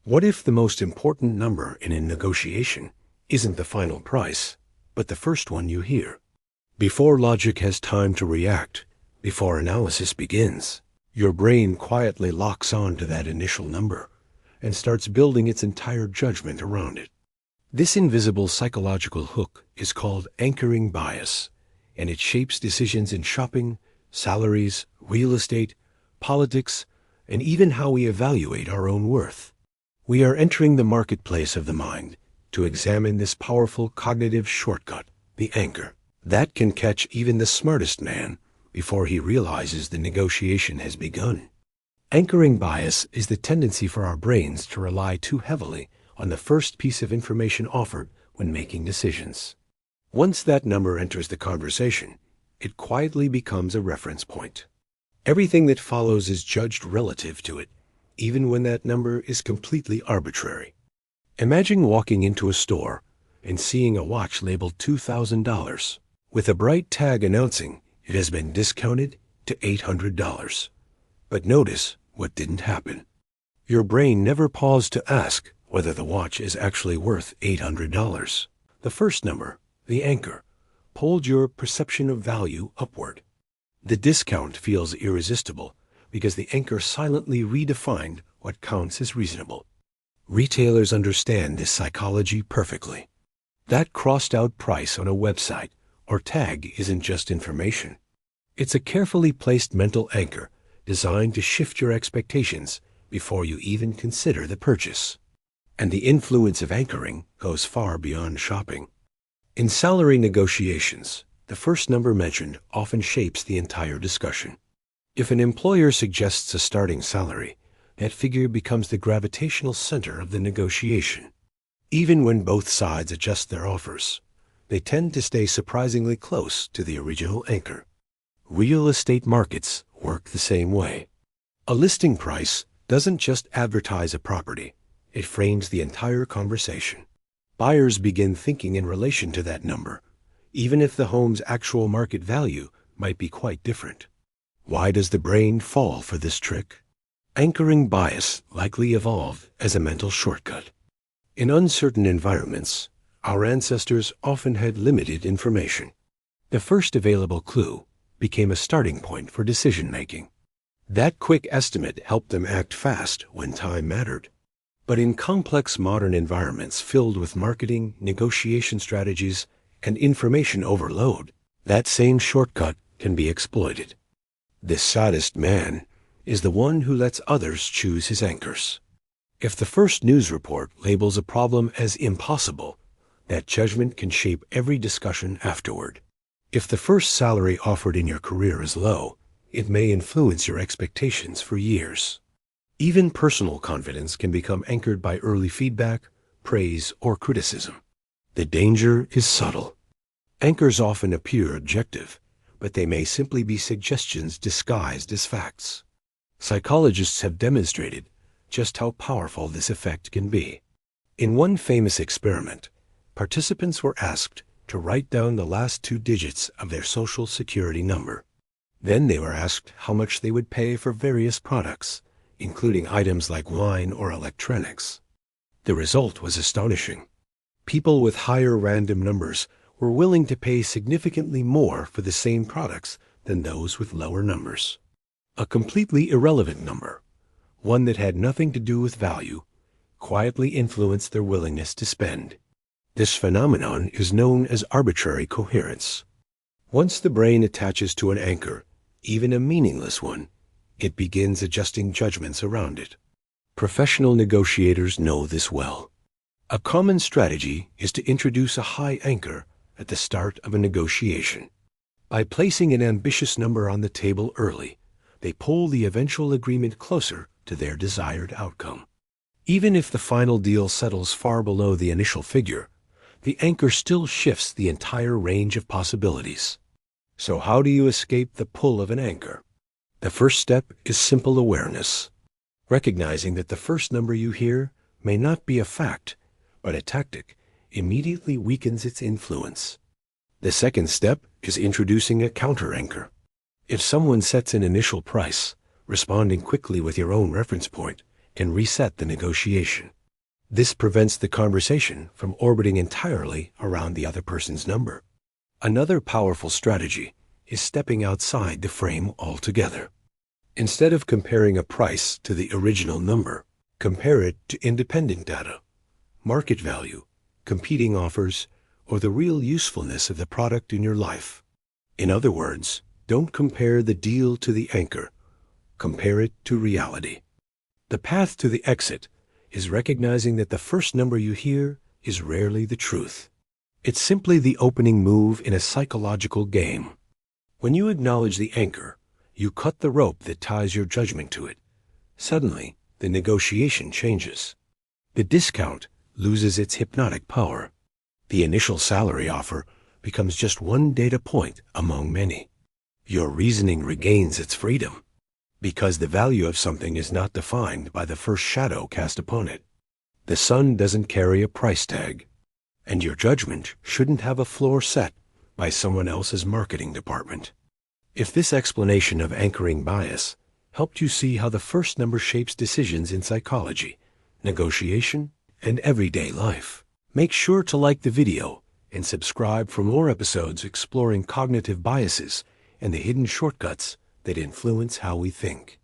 What if the most important number in a negotiation isn't the final price, but the first one you hear? Before logic has time to react, before analysis begins, your brain quietly locks on to that initial number and starts building its entire judgment around it. This invisible psychological hook is called anchoring bias, and it shapes decisions in shopping, salaries, real estate, politics, and even how we evaluate our own worth. We are entering the marketplace of the mind to examine this powerful cognitive shortcut, the anchor, that can catch even the smartest man before he realizes the negotiation has begun. Anchoring bias is the tendency for our brains to rely too heavily on the first piece of information offered when making decisions. Once that number enters the conversation, it quietly becomes a reference point. Everything that follows is judged relative to it, even when that number is completely arbitrary. Imagine walking into a store and seeing a watch labeled $2,000 with a bright tag announcing it has been discounted to $800. But notice what didn't happen. Your brain never paused to ask whether the watch is actually worth $800. The first number, the anchor, pulled your perception of value upward. The discount feels irresistible because the anchor silently redefined what counts as reasonable. Retailers understand this psychology perfectly. That crossed-out price on a website or tag isn't just information. It's a carefully placed mental anchor designed to shift your expectations before you even consider the purchase. And the influence of anchoring goes far beyond shopping. In salary negotiations, the first number mentioned often shapes the entire discussion. If an employer suggests a starting salary, that figure becomes the gravitational center of the negotiation. Even when both sides adjust their offers, they tend to stay surprisingly close to the original anchor. Real estate markets work the same way. A listing price doesn't just advertise a property, it frames the entire conversation. Buyers begin thinking in relation to that number, even if the home's actual market value might be quite different. Why does the brain fall for this trick? Anchoring bias likely evolved as a mental shortcut. In uncertain environments, our ancestors often had limited information. The first available clue became a starting point for decision-making. That quick estimate helped them act fast when time mattered. But in complex modern environments filled with marketing, negotiation strategies, and information overload, that same shortcut can be exploited. The saddest man is the one who lets others choose his anchors. If the first news report labels a problem as impossible, that judgment can shape every discussion afterward. If the first salary offered in your career is low, it may influence your expectations for years. Even personal confidence can become anchored by early feedback, praise, or criticism. The danger is subtle. Anchors often appear objective, but they may simply be suggestions disguised as facts. Psychologists have demonstrated just how powerful this effect can be. In one famous experiment, participants were asked to write down the last 2 digits of their Social Security number. Then they were asked how much they would pay for various products, including items like wine or electronics. The result was astonishing. People with higher random numbers were willing to pay significantly more for the same products than those with lower numbers. A completely irrelevant number, one that had nothing to do with value, quietly influenced their willingness to spend. This phenomenon is known as arbitrary coherence. Once the brain attaches to an anchor, even a meaningless one, it begins adjusting judgments around it. Professional negotiators know this well. A common strategy is to introduce a high anchor at the start of a negotiation. By placing an ambitious number on the table early, they pull the eventual agreement closer to their desired outcome. Even if the final deal settles far below the initial figure, the anchor still shifts the entire range of possibilities. So how do you escape the pull of an anchor? The first step is simple awareness, recognizing that the first number you hear may not be a fact, but a tactic immediately weakens its influence. The second step is introducing a counter-anchor. If someone sets an initial price, responding quickly with your own reference point can reset the negotiation. This prevents the conversation from orbiting entirely around the other person's number. Another powerful strategy is stepping outside the frame altogether. Instead of comparing a price to the original number, compare it to independent data, market value, competing offers, or the real usefulness of the product in your life. In other words, don't compare the deal to the anchor. Compare it to reality. The path to the exit is recognizing that the first number you hear is rarely the truth. It's simply the opening move in a psychological game. When you acknowledge the anchor, you cut the rope that ties your judgment to it. Suddenly, the negotiation changes. The discount loses its hypnotic power. The initial salary offer becomes just one data point among many. Your reasoning regains its freedom, because the value of something is not defined by the first shadow cast upon it. The sun doesn't carry a price tag, and your judgment shouldn't have a floor set by someone else's marketing department. If this explanation of anchoring bias helped you see how the first number shapes decisions in psychology, negotiation, and everyday life, make sure to like the video and subscribe for more episodes exploring cognitive biases and the hidden shortcuts that influence how we think.